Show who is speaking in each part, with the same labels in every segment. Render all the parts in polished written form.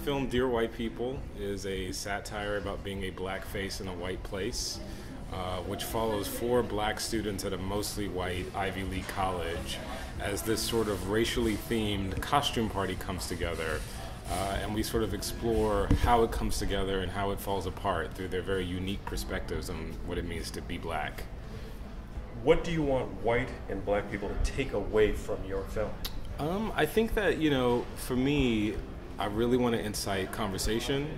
Speaker 1: film Dear White People is a satire about being a black face in a white place, which follows 4 black students at a mostly white Ivy League college as this sort of racially themed costume party comes together. And we sort of explore how it comes together and how it falls apart through their very unique perspectives on what it means to be black.
Speaker 2: What do you want white and black people to take away from your film?
Speaker 1: I think that, for me, I really want to incite conversation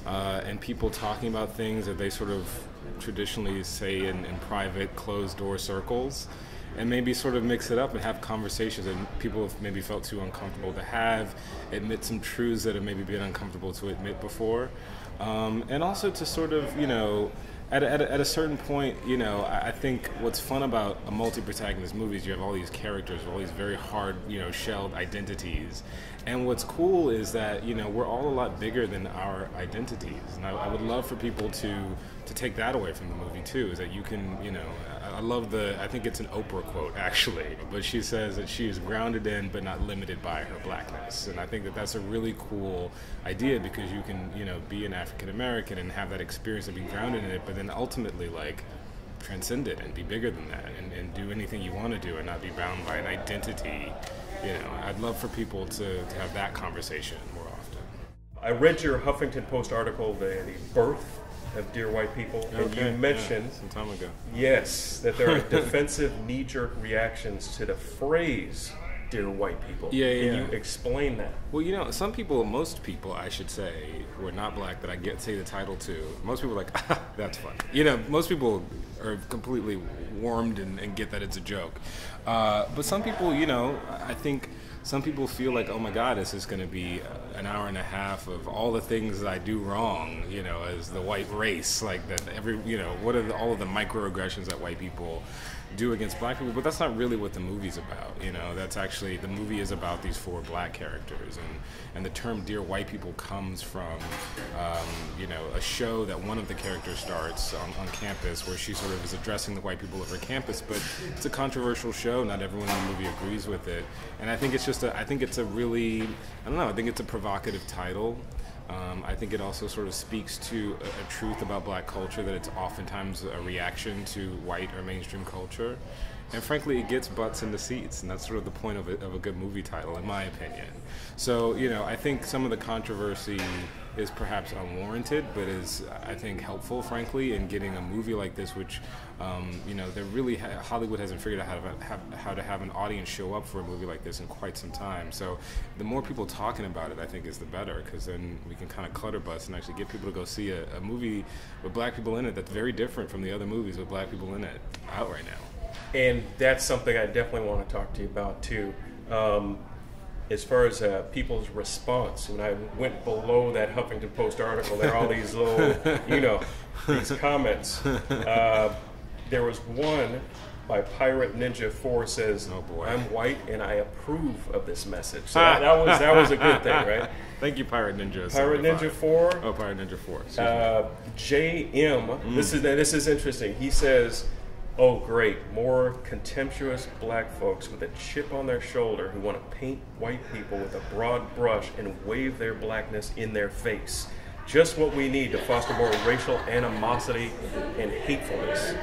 Speaker 1: and people talking about things that they sort of traditionally say in private, closed-door circles, and maybe sort of mix it up and have conversations that people have maybe felt too uncomfortable to have, admit some truths that have maybe been uncomfortable to admit before, and also to sort of, at a certain point, I think what's fun about a multi-protagonist movie is you have all these characters, all these very hard, shelled identities. And what's cool is that, we're all a lot bigger than our identities. And I would love for people to take that away from the movie too, is that you can, I think it's an Oprah quote actually, but she says that she is grounded in but not limited by her blackness. And I think that that's a really cool idea because you can, be an African American and have that experience of being grounded in it, but then ultimately transcend it and be bigger than that and do anything you want to do and not be bound by an identity. I'd love for people to have that conversation more often.
Speaker 2: I read your Huffington Post article, the birth of Dear White People, and you mentioned
Speaker 1: some time ago.
Speaker 2: Yes, that there are defensive knee-jerk reactions to the phrase Dear White People. Can you explain that?
Speaker 1: Well, some people, most people, I should say, who are not black that I say the title to, most people are like, that's funny. Most people are completely warmed and get that it's a joke. But some people, I think some people feel like, oh my God, this is going to be an hour and a half of all the things that I do wrong, as the white race, like that what are all of the microaggressions that white people do against black people, but that's not really what the movie's about. That's actually, the movie is about these 4 black characters, and the term Dear White People comes from a show that one of the characters starts on campus where she sort of is addressing the white people of her campus, but it's a controversial show. Not everyone in the movie agrees with it, and I think it's just I think it's a provocative title. I think it also sort of speaks to a truth about black culture, that it's oftentimes a reaction to white or mainstream culture. And frankly, it gets butts in the seats, and that's sort of the point of a good movie title, in my opinion. So, I think some of the controversy is perhaps unwarranted, but is, I think, helpful, frankly, in getting a movie like this, which, Hollywood hasn't figured out how to have an audience show up for a movie like this in quite some time. So the more people talking about it, I think, is the better, because then we can kind of clutter bust and actually get people to go see a movie with black people in it that's very different from the other movies with black people in it out right now.
Speaker 2: And that's something I definitely want to talk to you about too. As far as people's response, when I went below that Huffington Post article, there are all these little, these comments. There was one by Pirate Ninja 4 says,
Speaker 1: "Oh boy,
Speaker 2: I'm white and I approve of this message." So that was a good thing, right?
Speaker 1: Thank you, Pirate Ninja.
Speaker 2: Pirate Ninja 4.
Speaker 1: Oh, Pirate Ninja 4.
Speaker 2: JM. This is interesting. He says, "Oh, great, more contemptuous black folks with a chip on their shoulder who want to paint white people with a broad brush and wave their blackness in their face. Just what we need to foster more racial animosity and hatefulness."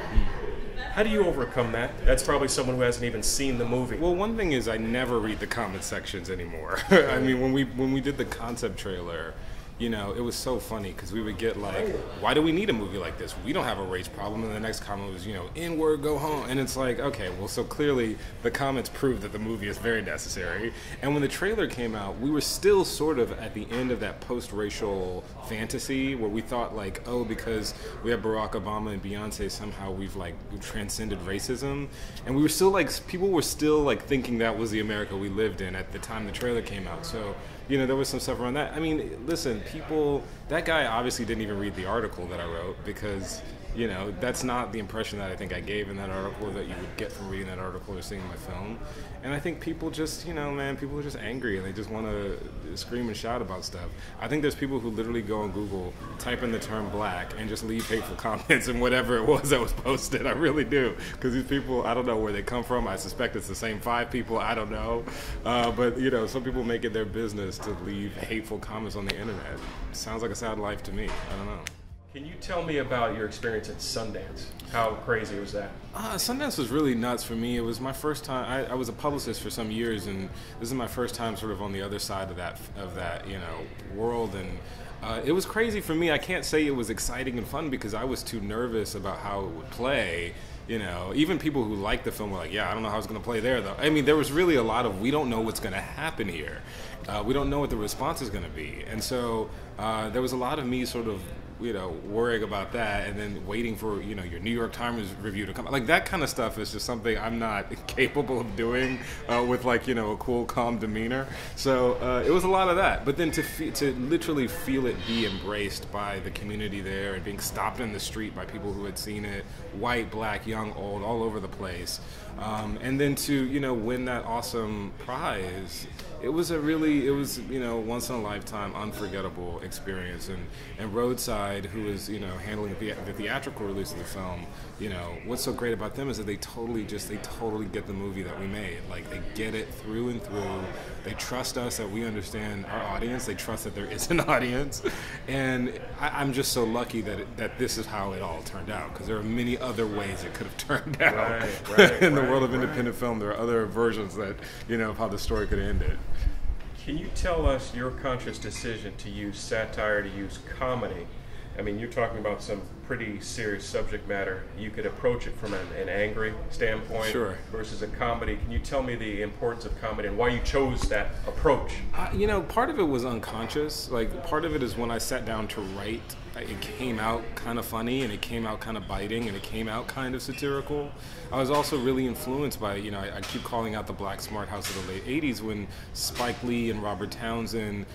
Speaker 2: How do you overcome that? That's probably someone who hasn't even seen the movie.
Speaker 1: Well, one thing is I never read the comment sections anymore. I mean, when we did the concept trailer, it was so funny because we would get like, why do we need a movie like this? We don't have a race problem. And the next comment was, N-word, go home. And it's like, okay, well, so clearly the comments prove that the movie is very necessary. And when the trailer came out, we were still sort of at the end of that post-racial fantasy where we thought like, oh, because we have Barack Obama and Beyonce, somehow we've transcended racism. And we were still people were still thinking that was the America we lived in at the time the trailer came out. So, there was some stuff around that. I mean, listen, that guy obviously didn't even read the article that I wrote because, that's not the impression that I think I gave in that article that you would get from reading that article or seeing my film. And I think people just, people are just angry and they just want to scream and shout about stuff. I think there's people who literally go on Google, type in the term black, and just leave hateful comments and whatever it was that was posted. I really do. Because these people, I don't know where they come from. I suspect it's the same 5 people. I don't know. But, some people make it their business just to leave hateful comments on the internet. Sounds like a sad life to me. I don't know.
Speaker 2: Can you tell me about your experience at Sundance? How crazy was that?
Speaker 1: Sundance was really nuts for me. It was my first time. I was a publicist for some years, and this is my first time sort of on the other side of that world. And it was crazy for me. I can't say it was exciting and fun because I was too nervous about how it would play. Even people who liked the film were like, yeah, I don't know how it's going to play there, though. I mean, there was really a lot of, we don't know what's going to happen here. We don't know what the response is going to be. And so there was a lot of me sort of, worrying about that and then waiting for, your New York Times review to come. Like, that kind of stuff is just something I'm not capable of doing with, like, a cool, calm demeanor. So it was a lot of that. But then to literally feel it be embraced by the community there and being stopped in the street by people who had seen it, white, black, young, old, all over the place. And then to, win that awesome prize, it was once in a lifetime, unforgettable experience. And Roadside, who is, handling the theatrical release of the film, what's so great about them is that they totally get the movie that we made. Like, they get it through and through. They trust us that we understand our audience. They trust that there is an audience. And I'm just so lucky that this is how it all turned out, because there are many other ways it could have turned out. In the world of independent film, there are other versions that, of how the story could have ended.
Speaker 2: Can you tell us your conscious decision to use satire, to use comedy? I mean, you're talking about some pretty serious subject matter. You could approach it from an angry standpoint
Speaker 1: Sure.
Speaker 2: versus a comedy. Can you tell me the importance of comedy and why you chose that approach?
Speaker 1: Part of it was unconscious. Like, part of it is when I sat down to write, it came out kind of funny, and it came out kind of biting, and it came out kind of satirical. I was also really influenced by, I keep calling out the Black Smart House of the late 80s when Spike Lee and Robert Townsend,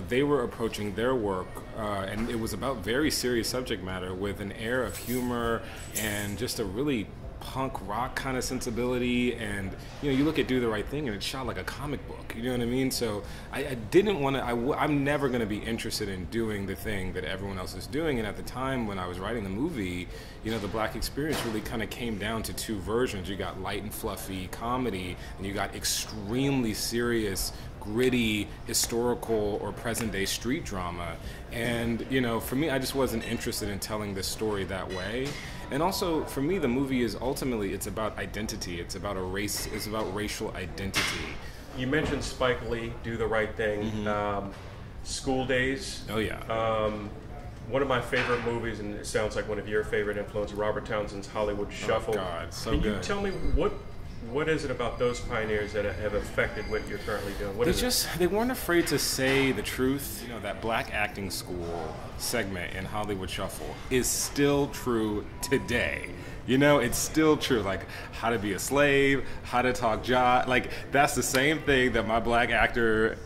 Speaker 1: they were approaching their work, and it was about very serious subject matter with an air of humor and just a really punk rock kind of sensibility. And you look at Do the Right Thing and it's shot like a comic book, you know what I mean? So I didn't want to, I'm never going to be interested in doing the thing that everyone else is doing. And at the time when I was writing the movie, the Black experience really kind of came down to two versions. You got light and fluffy comedy, and you got extremely serious, gritty, historical or present day street drama. And for me, I just wasn't interested in telling this story that way. And also, for me, the movie is ultimately, it's about identity. It's about it's about racial identity.
Speaker 2: You mentioned Spike Lee, Do the Right Thing,
Speaker 1: Mm-hmm.
Speaker 2: School Days.
Speaker 1: Oh yeah.
Speaker 2: One of my favorite movies, and it sounds like one of your favorite influences, Robert Townsend's Hollywood Shuffle.
Speaker 1: Oh God, so
Speaker 2: Can
Speaker 1: good.
Speaker 2: you tell me what is it about those pioneers that have affected what you're currently doing?
Speaker 1: They weren't afraid to say the truth. That Black acting school segment in Hollywood Shuffle is still true today. It's still true. Like, how to be a slave, how to talk jive. Like, that's the same thing that my Black actor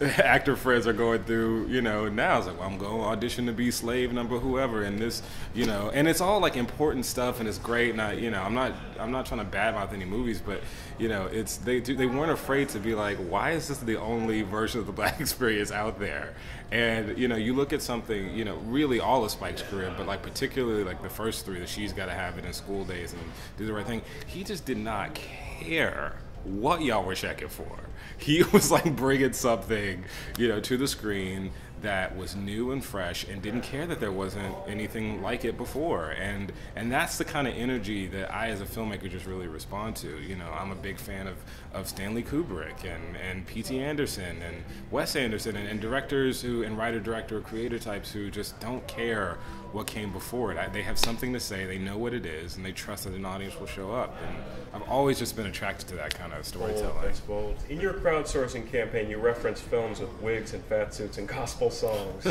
Speaker 1: friends are going through, now. It's like, well, I'm going to audition to be slave number whoever, and this, and it's all like important stuff, and it's great. And I'm not trying to badmouth any movies, but they weren't afraid to be like, why is this the only version of the Black experience out there? And you look at something, really all of Spike's career, but like particularly like the first three, that She's Gotta Have It and School Days and Do the Right Thing, he just did not care what y'all were checking for. He was like bringing something, to the screen that was new and fresh, and didn't care that there wasn't anything like it before. And that's the kind of energy that I, as a filmmaker, just really respond to. I'm a big fan of Stanley Kubrick and P.T. Anderson and Wes Anderson and directors and writer-director creator types who just don't care what came before it. They have something to say, they know what it is, and they trust that an audience will show up. And I've always just been attracted to that kind of storytelling.
Speaker 2: That's bold. In your crowdsourcing campaign, you reference films with wigs and fat suits and gospel songs.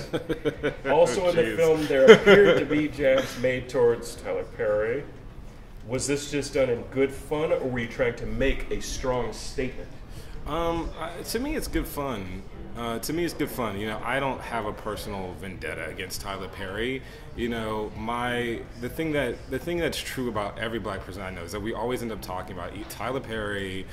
Speaker 2: Also in the film, there appeared to be jabs made towards Tyler Perry. Was this just done in good fun, or were you trying to make a strong statement?
Speaker 1: To me, it's good fun. I don't have a personal vendetta against Tyler Perry. The thing that's true about every Black person I know is that we always end up talking about Tyler Perry,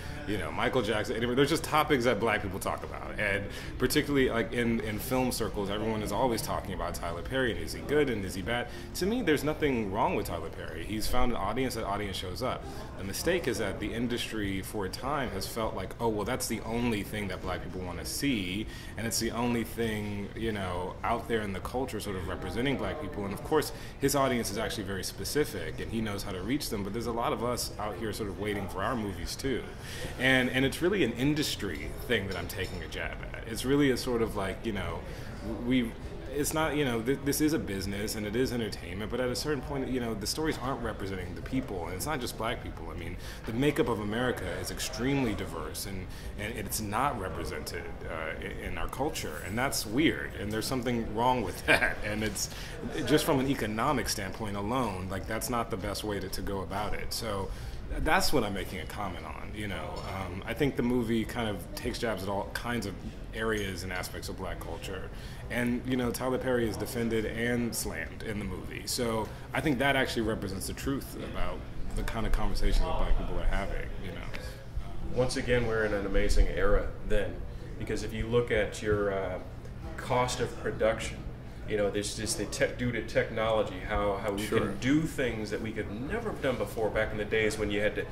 Speaker 1: Michael Jackson. Anyway, there's just topics that Black people talk about, and particularly like in film circles, everyone is always talking about Tyler Perry and is he good and is he bad. To me, there's nothing wrong with Tyler Perry. He's found an audience. That audience shows up. The mistake is that the industry for a time has felt like, oh well, that's the only thing that Black people want to see, and it's the only thing, you know, out there in the culture sort of representing black people. And of course, his audience is actually very specific, and he knows how to reach them. But there's a lot of us out here sort of waiting for our movies too, and it's really an industry thing that I'm taking a jab at. It's really a sort of like, you know, it's not, you know, this is a business and it is entertainment, but at a certain point, you know, the stories aren't representing the people, and it's not just black people. I mean, the makeup of America is extremely diverse, and it's not represented in our culture, and that's weird, and there's something wrong with that, and it's just from an economic standpoint alone, like that's not the best way to go about it. So that's what I'm making a comment on, you know. I think the movie kind of takes jabs at all kinds of areas and aspects of black culture. And, you know, Tyler Perry is defended and slammed in the movie. So I think that actually represents the truth about the kind of conversations that black people are having, you know.
Speaker 2: Once again, we're in an amazing era then, because if you look at your cost of production, you know, there's just due to technology, how we can do things that we could never have done before back in the days when you had to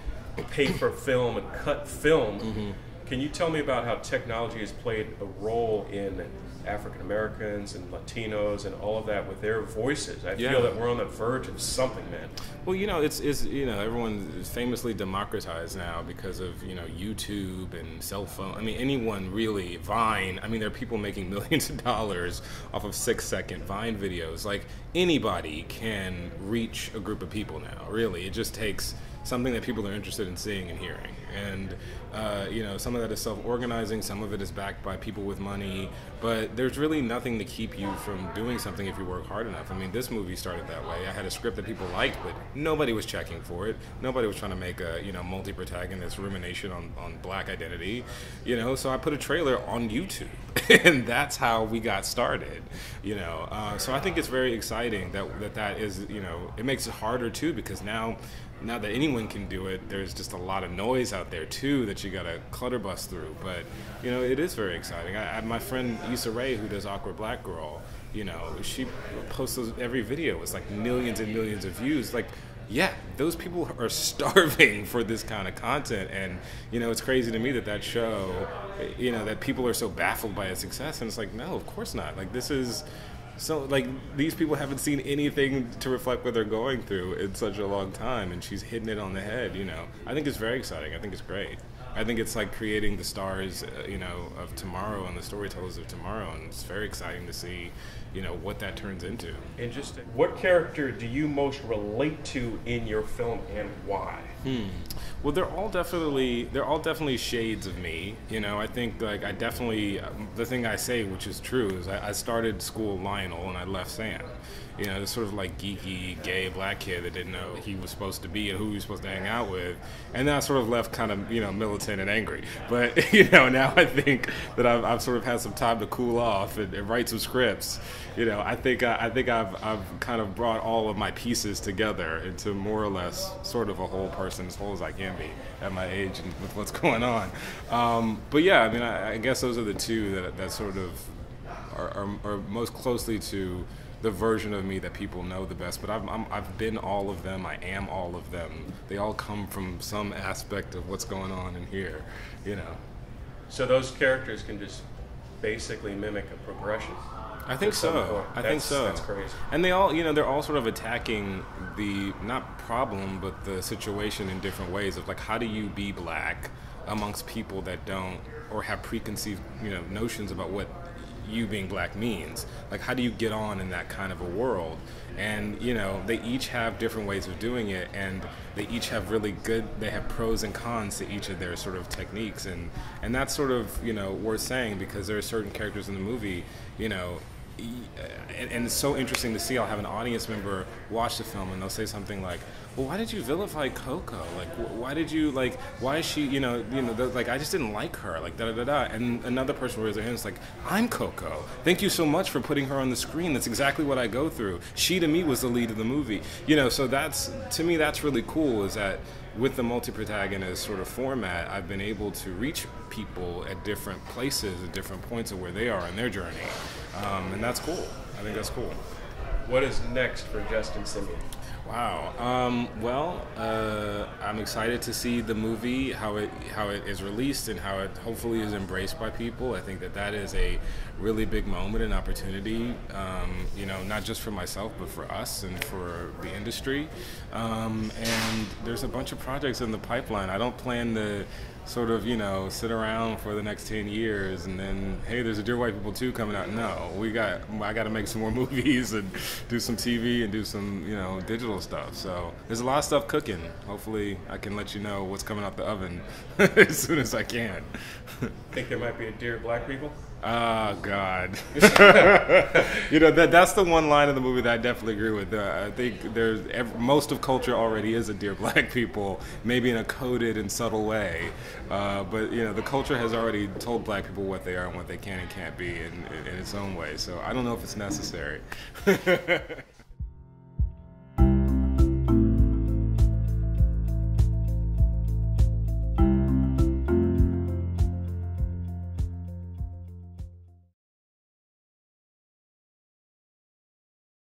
Speaker 2: pay for film and cut film. Mm-hmm. Can you tell me about how technology has played a role in African Americans and Latinos and all of that with their voices? I feel that we're on the verge of something, man.
Speaker 1: Well, you know, it's you know, everyone is famously democratized now because of, you know, YouTube and cell phone. I mean, anyone really, Vine. I mean, there are people making millions of dollars off of 6-second Vine videos. Like, anybody can reach a group of people now, really. It just takes something that people are interested in seeing and hearing. And, you know, some of that is self-organizing, some of it is backed by people with money, but there's really nothing to keep you from doing something if you work hard enough. I mean, this movie started that way. I had a script that people liked, but nobody was checking for it. Nobody was trying to make a, you know, multi-protagonist rumination on black identity, you know, so I put a trailer on YouTube, and that's how we got started, you know. So I think it's very exciting that is, you know, it makes it harder too, because now that anyone can do it, there's just a lot of noise out there too that you gotta clutter bust through. But, you know, it is very exciting. My friend Issa Rae, who does Awkward Black Girl, you know, she posts every video. It's like millions and millions of views. Like, yeah, those people are starving for this kind of content. And, you know, it's crazy to me that show, you know, that people are so baffled by its success. And it's like, no, of course not. Like, this is... So, like, these people haven't seen anything to reflect what they're going through in such a long time, and she's hitting it on the head, you know. I think it's very exciting. I think it's great. I think it's like creating the stars, you know, of tomorrow and the storytellers of tomorrow, and it's very exciting to see, you know, what that turns into.
Speaker 2: Interesting. What character do you most relate to in your film, and why?
Speaker 1: Well, they're all definitely shades of me. You know, I think, like, I definitely, the thing I say, which is true, is I started school Lionel and I left Sam. You know, this sort of like geeky, gay black kid that didn't know he was supposed to be and who he was supposed to hang out with. And then I sort of left kind of, you know, militant and angry. But, you know, now I think that I've sort of had some time to cool off and write some scripts. You know, I think I've kind of brought all of my pieces together into more or less sort of a whole person, as whole as I can be at my age and with what's going on. But yeah, I mean, I guess those are the two that sort of are most closely to the version of me that people know the best. But I've been all of them. I am all of them. They all come from some aspect of what's going on in here, you know.
Speaker 2: So those characters can just basically mimic a progression.
Speaker 1: I think so. I think so.
Speaker 2: That's crazy.
Speaker 1: And they all, you know, they're all sort of attacking the, not problem, but the situation in different ways of, like, how do you be black amongst people that don't, or have preconceived, you know, notions about what you being black means. Like, how do you get on in that kind of a world? And, you know, they each have different ways of doing it, and they each have they have pros and cons to each of their sort of techniques, and that's sort of, you know, worth saying, because there are certain characters in the movie, you know, and it's so interesting to see. I'll have an audience member watch the film and they'll say something like, well, why did you vilify Coco? Like, why did you, like, why is she, you know, like, I just didn't like her, like, da-da-da-da. And another person raises their hand, it's like, I'm Coco. Thank you so much for putting her on the screen. That's exactly what I go through. She, to me, was the lead of the movie. You know, so that's, to me, that's really cool, is that with the multi-protagonist sort of format, I've been able to reach people at different places, at different points of where they are in their journey. And that's cool. I think that's cool.
Speaker 2: What is next for Justin Simien?
Speaker 1: Wow. I'm excited to see the movie, how it is released, and how it hopefully is embraced by people. I think that is a really big moment and opportunity. Not just for myself, but for us and for the industry. And there's a bunch of projects in the pipeline. I don't plan to sort of, sit around for the next 10 years and then, hey, there's a Dear White People 2 coming out. No, I got to make some more movies and do some TV and do some, digital stuff. So there's a lot of stuff cooking. Hopefully I can let you know what's coming out the oven as soon as I can.
Speaker 2: Think there might be a Dear Black People?
Speaker 1: Oh, God. That's the one line in the movie that I definitely agree with. I think most of culture already is a Dear Black People, maybe in a coded and subtle way. But the culture has already told Black people what they are and what they can and can't be in its own way. So I don't know if it's necessary.